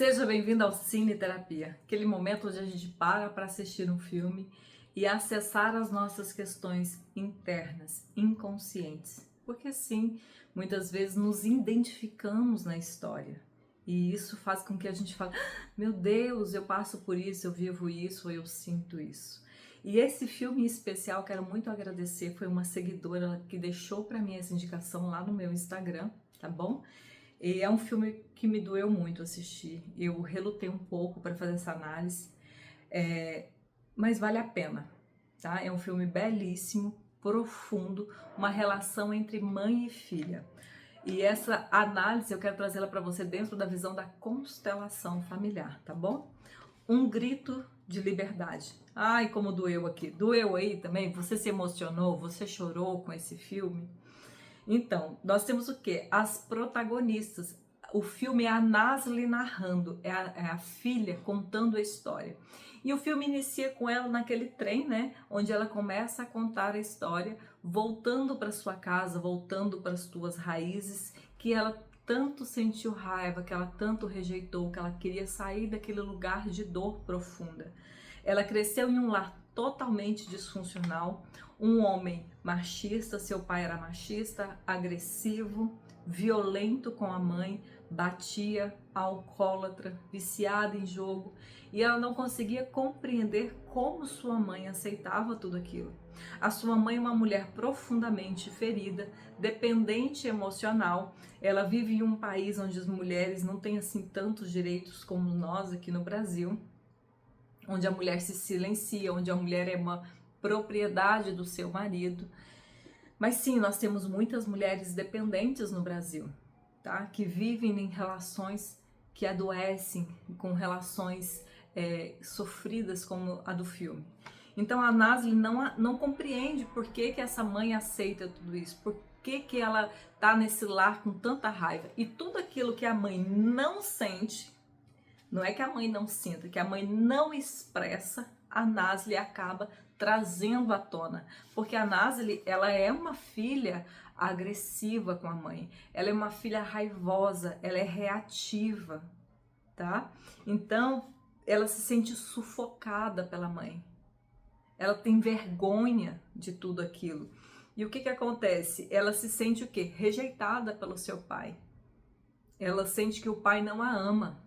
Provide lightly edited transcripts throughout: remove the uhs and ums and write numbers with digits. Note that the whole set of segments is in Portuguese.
Seja bem-vindo ao Cine Terapia, aquele momento onde a gente para assistir um filme e acessar as nossas questões internas, inconscientes. Porque sim, muitas vezes nos identificamos na história. E isso faz com que a gente fale, meu Deus, eu passo por isso, eu vivo isso, ou eu sinto isso. E esse filme em especial, quero muito agradecer, foi uma seguidora que deixou para mim essa indicação lá no meu Instagram, tá bom? E é um filme que me doeu muito assistir. Eu relutei um pouco para fazer essa análise, mas vale a pena, tá? É um filme belíssimo, profundo, uma relação entre mãe e filha. E essa análise eu quero trazê-la para você dentro da visão da constelação familiar, tá bom? Um grito de liberdade. Ai, como doeu aqui. Doeu aí também? Você se emocionou? Você chorou com esse filme? Então, nós temos o quê? As protagonistas. O filme é a Nasli narrando, é a filha contando a história. E o filme inicia com ela naquele trem, né? Onde ela começa a contar a história, voltando para sua casa, voltando para as suas raízes, que ela tanto sentiu raiva, que ela tanto rejeitou, que ela queria sair daquele lugar de dor profunda. Ela cresceu em um lar totalmente disfuncional, um homem machista, seu pai era machista, agressivo, violento com a mãe, batia, alcoólatra, viciada em jogo, e ela não conseguia compreender como sua mãe aceitava tudo aquilo. A sua mãe é uma mulher profundamente ferida, dependente emocional. Ela vive em um país onde as mulheres não têm assim tantos direitos como nós aqui no Brasil, onde a mulher se silencia, onde a mulher é uma propriedade do seu marido. Mas sim, nós temos muitas mulheres dependentes no Brasil, tá? Que vivem em relações que adoecem, com relações sofridas como a do filme. Então a Nasli não compreende por que essa mãe aceita tudo isso, por que ela tá nesse lar com tanta raiva. E tudo aquilo que a mãe não sente, não é que a mãe não sinta, que a mãe não expressa, a Nasli acaba trazendo à tona. Porque a Nasli, ela é uma filha agressiva com a mãe. Ela é uma filha raivosa, ela é reativa, tá? Então, ela se sente sufocada pela mãe. Ela tem vergonha de tudo aquilo. E o que acontece? Ela se sente o quê? Rejeitada pelo seu pai. Ela sente que o pai não a ama.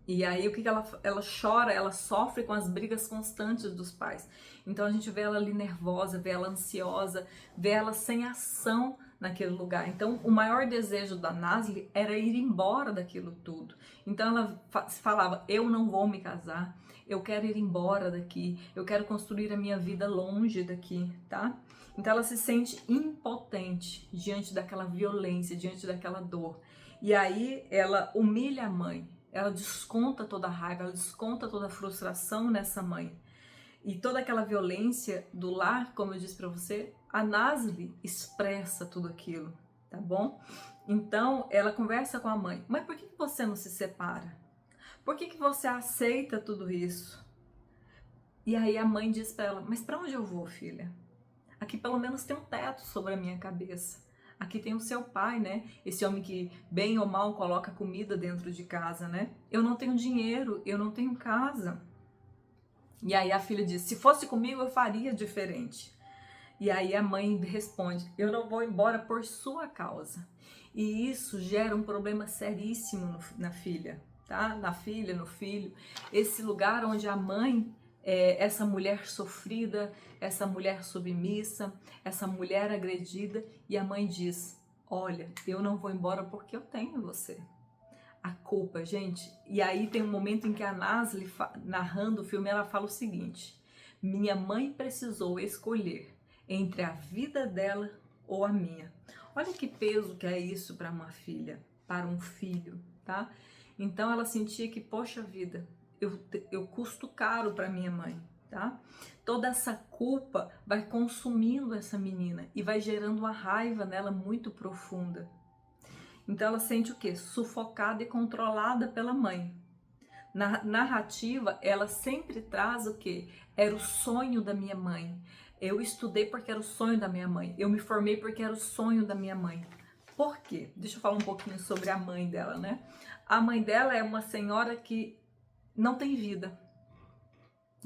E aí o que ela chora, ela sofre com as brigas constantes dos pais. Então a gente vê ela ali nervosa, vê ela ansiosa, vê ela sem ação naquele lugar. Então o maior desejo da Nasli era ir embora daquilo tudo. Então ela falava, eu não vou me casar, eu quero ir embora daqui, eu quero construir a minha vida longe daqui, tá? Então ela se sente impotente diante daquela violência, diante daquela dor. E aí ela humilha a mãe. Ela desconta toda a raiva, ela desconta toda a frustração nessa mãe. E toda aquela violência do lar, como eu disse para você, a Nasli expressa tudo aquilo, tá bom? Então, ela conversa com a mãe. Mas por que você não se separa? Por que você aceita tudo isso? E aí a mãe diz para ela, mas para onde eu vou, filha? Aqui pelo menos tem um teto sobre a minha cabeça. Aqui tem o seu pai, né? Esse homem que, bem ou mal, coloca comida dentro de casa, né? Eu não tenho dinheiro, eu não tenho casa. E aí a filha diz, se fosse comigo eu faria diferente. E aí a mãe responde, eu não vou embora por sua causa. E isso gera um problema seríssimo na filha, tá? Na filha, no filho. Esse lugar onde a mãe essa mulher sofrida, essa mulher submissa, essa mulher agredida, e a mãe diz, olha, eu não vou embora porque eu tenho você. A culpa, gente. E aí tem um momento em que a Nasli, narrando o filme, ela fala o seguinte, minha mãe precisou escolher entre a vida dela ou a minha. Olha que peso que é isso para uma filha, para um filho, tá? Então ela sentia que, poxa vida, eu custo caro para minha mãe, tá? Toda essa culpa vai consumindo essa menina e vai gerando uma raiva nela muito profunda. Então ela sente o quê? Sufocada e controlada pela mãe. Na narrativa, ela sempre traz o quê? Era o sonho da minha mãe. Eu estudei porque era o sonho da minha mãe. Eu me formei porque era o sonho da minha mãe. Por quê? Deixa eu falar um pouquinho sobre a mãe dela, né? A mãe dela é uma senhora que não tem vida.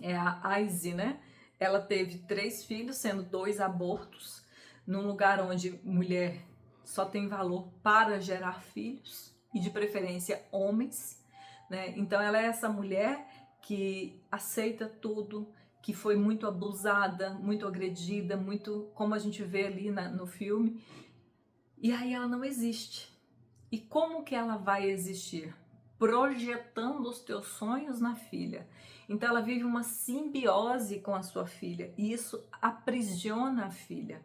É a Aizy, né? Ela teve 3 filhos, sendo 2 abortos, num lugar onde mulher só tem valor para gerar filhos, e de preferência homens, né? Então ela é essa mulher que aceita tudo, que foi muito abusada, muito agredida, muito, como a gente vê ali no filme, e aí ela não existe. E como que ela vai existir? Projetando os teus sonhos na filha. Então ela vive uma simbiose com a sua filha e isso aprisiona a filha.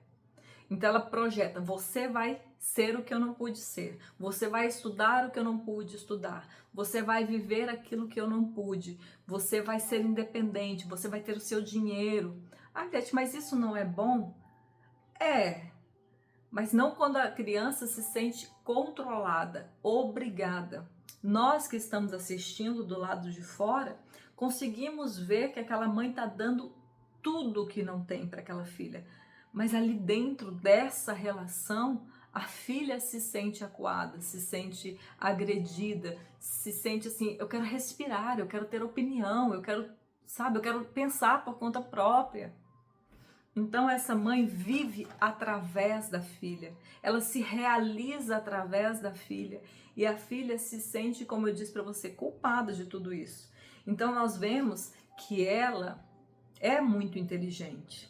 Então ela projeta: você vai ser o que eu não pude ser, você vai estudar o que eu não pude estudar, você vai viver aquilo que eu não pude, você vai ser independente, você vai ter o seu dinheiro. Ah, Tete, mas isso não é bom? É, mas não quando a criança se sente controlada, obrigada. Nós que estamos assistindo do lado de fora, conseguimos ver que aquela mãe está dando tudo que não tem para aquela filha. Mas ali dentro dessa relação, a filha se sente acuada, se sente agredida, se sente assim: eu quero respirar, eu quero ter opinião, eu quero, sabe, eu quero pensar por conta própria. Então essa mãe vive através da filha, ela se realiza através da filha e a filha se sente, como eu disse para você, culpada de tudo isso. Então nós vemos que ela é muito inteligente.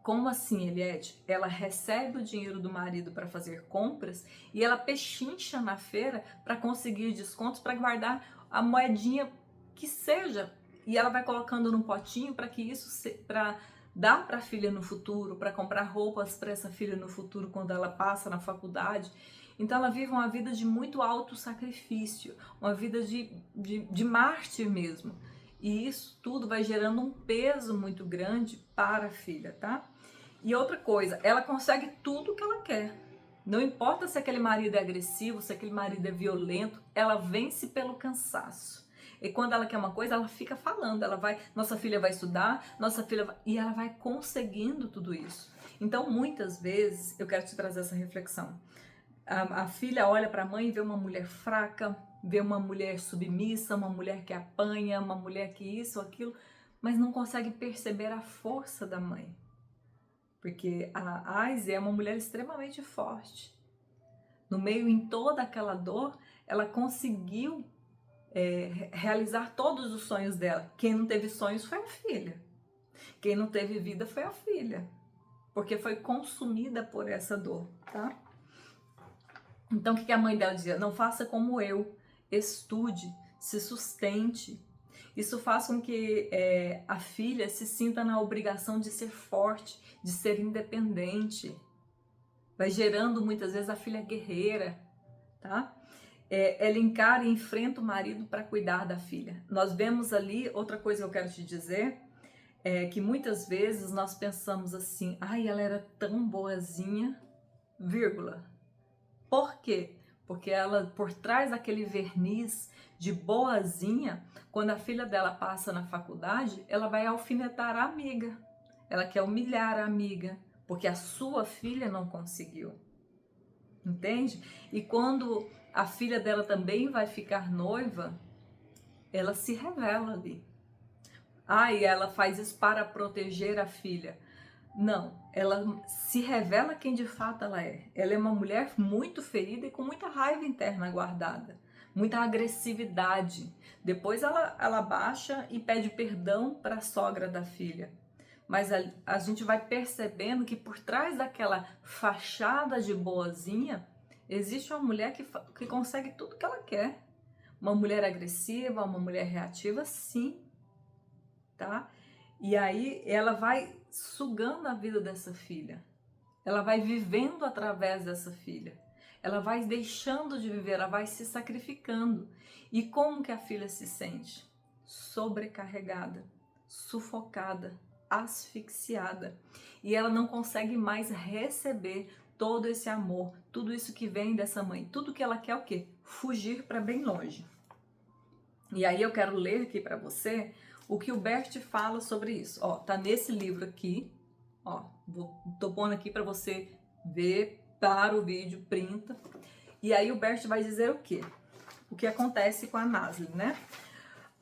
Como assim, Eliette? Ela recebe o dinheiro do marido para fazer compras e ela pechincha na feira para conseguir descontos, para guardar a moedinha que seja, e ela vai colocando num potinho para que isso para dar para a filha no futuro, para comprar roupas para essa filha no futuro quando ela passa na faculdade. Então ela vive uma vida de muito alto sacrifício, uma vida de mártir mesmo. E isso tudo vai gerando um peso muito grande para a filha, tá? E outra coisa, ela consegue tudo que ela quer. Não importa se aquele marido é agressivo, se aquele marido é violento, ela vence pelo cansaço. E quando ela quer uma coisa, ela fica falando, ela vai, nossa filha vai estudar, nossa filha vai, e ela vai conseguindo tudo isso. Então, muitas vezes, eu quero te trazer essa reflexão. A filha olha para a mãe e vê uma mulher fraca, vê uma mulher submissa, uma mulher que apanha, uma mulher que isso ou aquilo, mas não consegue perceber a força da mãe. Porque a Aizy é uma mulher extremamente forte. No meio, em toda aquela dor, ela conseguiu realizar todos os sonhos dela. Quem não teve sonhos foi a filha. Quem não teve vida foi a filha. Porque foi consumida por essa dor, tá? Então, o que a mãe dela dizia? Não faça como eu. Estude, se sustente. Isso faz com que a filha se sinta na obrigação de ser forte, de ser independente. Vai gerando muitas vezes a filha guerreira, tá? Ela encara e enfrenta o marido para cuidar da filha. Nós vemos ali, outra coisa que eu quero te dizer, é que muitas vezes nós pensamos assim: ai, ela era tão boazinha, vírgula. Por quê? Porque ela, por trás daquele verniz de boazinha, quando a filha dela passa na faculdade, ela vai alfinetar a amiga. Ela quer humilhar a amiga, porque a sua filha não conseguiu. Entende? E quando a filha dela também vai ficar noiva, ela se revela ali. E ela faz isso para proteger a filha. Não, ela se revela quem de fato ela é. Ela é uma mulher muito ferida e com muita raiva interna guardada, muita agressividade. Depois ela baixa e pede perdão para a sogra da filha. Mas a gente vai percebendo que por trás daquela fachada de boazinha, existe uma mulher que consegue tudo que ela quer. Uma mulher agressiva, uma mulher reativa, sim, tá? E aí ela vai sugando a vida dessa filha. Ela vai vivendo através dessa filha. Ela vai deixando de viver, ela vai se sacrificando. E como que a filha se sente? Sobrecarregada, sufocada, asfixiada. E ela não consegue mais receber todo esse amor, tudo isso que vem dessa mãe. Tudo que ela quer é o quê? Fugir para bem longe. E aí eu quero ler aqui para você o que o Bert fala sobre isso. Tá nesse livro aqui, tô pondo aqui para você ver para o vídeo, printa. E aí o Bert vai dizer o quê? O que acontece com a Nasli, né?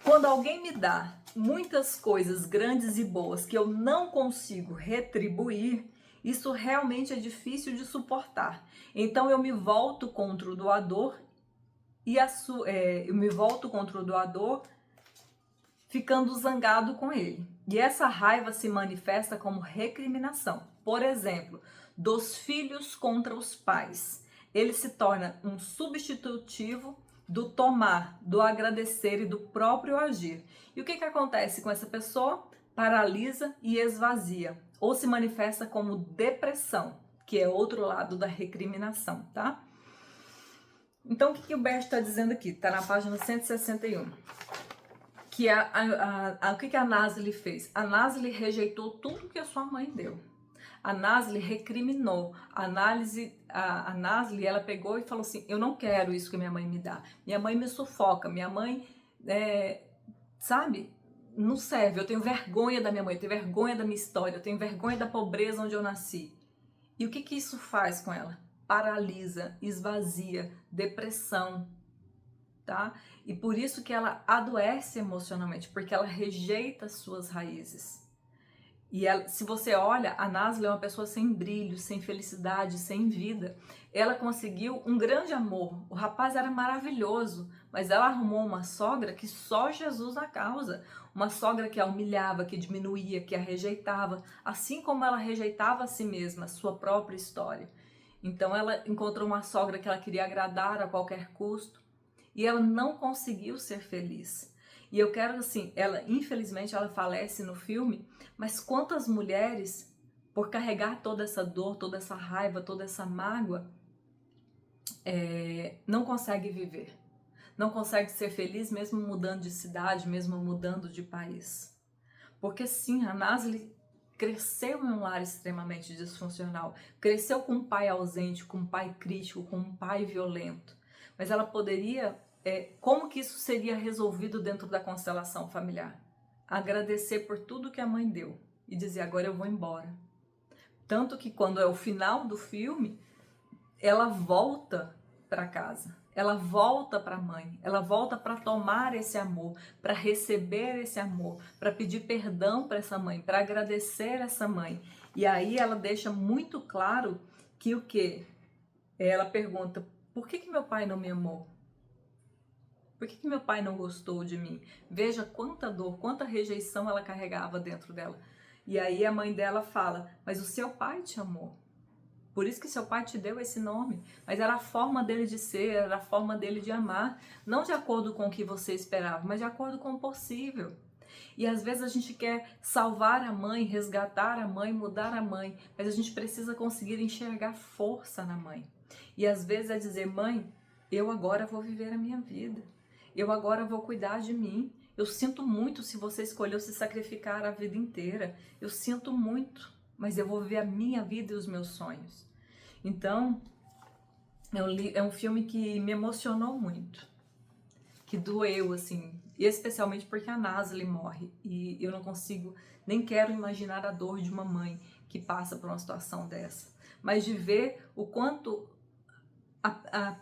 Quando alguém me dá muitas coisas grandes e boas que eu não consigo retribuir, isso realmente é difícil de suportar. Então eu me volto contra o doador eu me volto contra o doador, ficando zangado com ele. E essa raiva se manifesta como recriminação. Por exemplo, dos filhos contra os pais. Ele se torna um substitutivo do tomar, do agradecer e do próprio agir. E o que acontece com essa pessoa? Paralisa e esvazia, ou se manifesta como depressão, que é outro lado da recriminação, tá? Então, o que o Bert está dizendo aqui? Está na página 161. Que o que a Nasli fez? A Nasli rejeitou tudo que a sua mãe deu. A Nasli recriminou. A Nasli, ela pegou e falou assim, eu não quero isso que minha mãe me dá. Minha mãe me sufoca. Minha mãe, sabe, não serve. Eu tenho vergonha da minha mãe, eu tenho vergonha da minha história, eu tenho vergonha da pobreza onde eu nasci. E o que isso faz com ela? Paralisa, esvazia, depressão, tá? E por isso que ela adoece emocionalmente, porque ela rejeita suas raízes. E ela, se você olha, a Nasli é uma pessoa sem brilho, sem felicidade, sem vida. Ela conseguiu um grande amor. O rapaz era maravilhoso, mas ela arrumou uma sogra que só Jesus na causa. Uma sogra que a humilhava, que diminuía, que a rejeitava, assim como ela rejeitava a si mesma, a sua própria história. Então ela encontrou uma sogra que ela queria agradar a qualquer custo e ela não conseguiu ser feliz. E eu quero assim, infelizmente ela falece no filme, mas quantas mulheres, por carregar toda essa dor, toda essa raiva, toda essa mágoa, não consegue viver. Não consegue ser feliz mesmo mudando de cidade, mesmo mudando de país. Porque sim, a Nasli cresceu em um lar extremamente disfuncional, cresceu com um pai ausente, com um pai crítico, com um pai violento. Mas ela poderia, como que isso seria resolvido dentro da constelação familiar? Agradecer por tudo que a mãe deu e dizer, agora eu vou embora. Tanto que quando é o final do filme, ela volta para casa. Ela volta para a mãe, ela volta para tomar esse amor, para receber esse amor, para pedir perdão para essa mãe, para agradecer essa mãe. E aí ela deixa muito claro que o quê? Ela pergunta, por que meu pai não me amou? Por que meu pai não gostou de mim? Veja quanta dor, quanta rejeição ela carregava dentro dela. E aí a mãe dela fala, mas o seu pai te amou. Por isso que seu pai te deu esse nome. Mas era a forma dele de ser, era a forma dele de amar. Não de acordo com o que você esperava, mas de acordo com o possível. E às vezes a gente quer salvar a mãe, resgatar a mãe, mudar a mãe. Mas a gente precisa conseguir enxergar força na mãe. E às vezes é dizer, mãe, eu agora vou viver a minha vida. Eu agora vou cuidar de mim. Eu sinto muito se você escolheu se sacrificar a vida inteira. Eu sinto muito, mas eu vou viver a minha vida e os meus sonhos. Então, é um filme que me emocionou muito, que doeu, assim, e especialmente porque a Nasli morre, e eu não consigo, nem quero imaginar a dor de uma mãe que passa por uma situação dessa, mas de ver o quanto,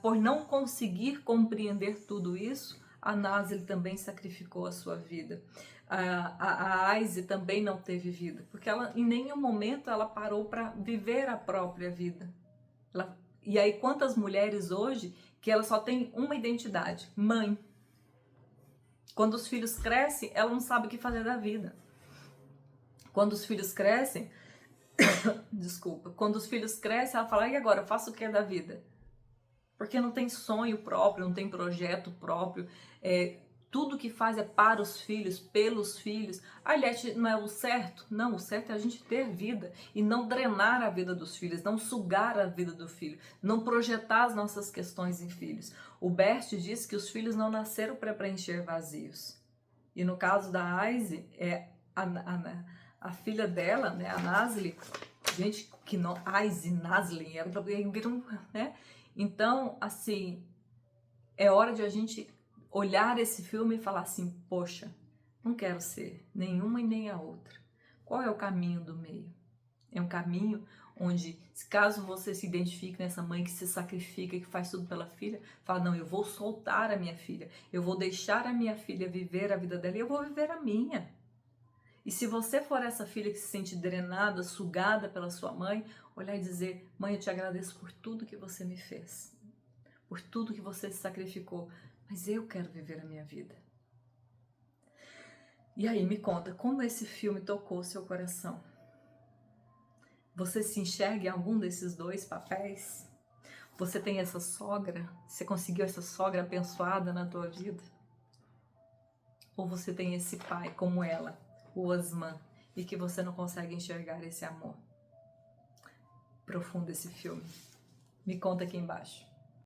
por não conseguir compreender tudo isso, a Nasli também sacrificou a sua vida. A Aise também não teve vida, porque ela, em nenhum momento ela parou para viver a própria vida. E aí quantas mulheres hoje que ela só tem uma identidade, mãe. Quando os filhos crescem, ela não sabe o que fazer da vida. Quando os filhos crescem, desculpa, quando os filhos crescem, ela fala, e agora, eu faço o que da vida? Porque não tem sonho próprio, não tem projeto próprio, tudo que faz é para os filhos, pelos filhos. Aliás, não é o certo? Não, o certo é a gente ter vida e não drenar a vida dos filhos, não sugar a vida do filho, não projetar as nossas questões em filhos. O Bert diz que os filhos não nasceram para preencher vazios. E no caso da Aise, a filha dela, né, a Nasli, gente, que não, Aise, Nasli, viram, né? Então, assim, é hora de a gente olhar esse filme e falar assim, poxa, não quero ser nenhuma e nem a outra. Qual é o caminho do meio? É um caminho onde, caso você se identifique nessa mãe que se sacrifica, que faz tudo pela filha, fala, não, eu vou soltar a minha filha, eu vou deixar a minha filha viver a vida dela e eu vou viver a minha. E se você for essa filha que se sente drenada, sugada pela sua mãe, olhar e dizer, mãe, eu te agradeço por tudo que você me fez, por tudo que você se sacrificou, mas eu quero viver a minha vida. E aí, me conta, como esse filme tocou seu coração? Você se enxerga em algum desses dois papéis? Você tem essa sogra? Você conseguiu essa sogra abençoada na tua vida? Ou você tem esse pai como ela, o Osman, e que você não consegue enxergar esse amor? Profundo esse filme. Me conta aqui embaixo.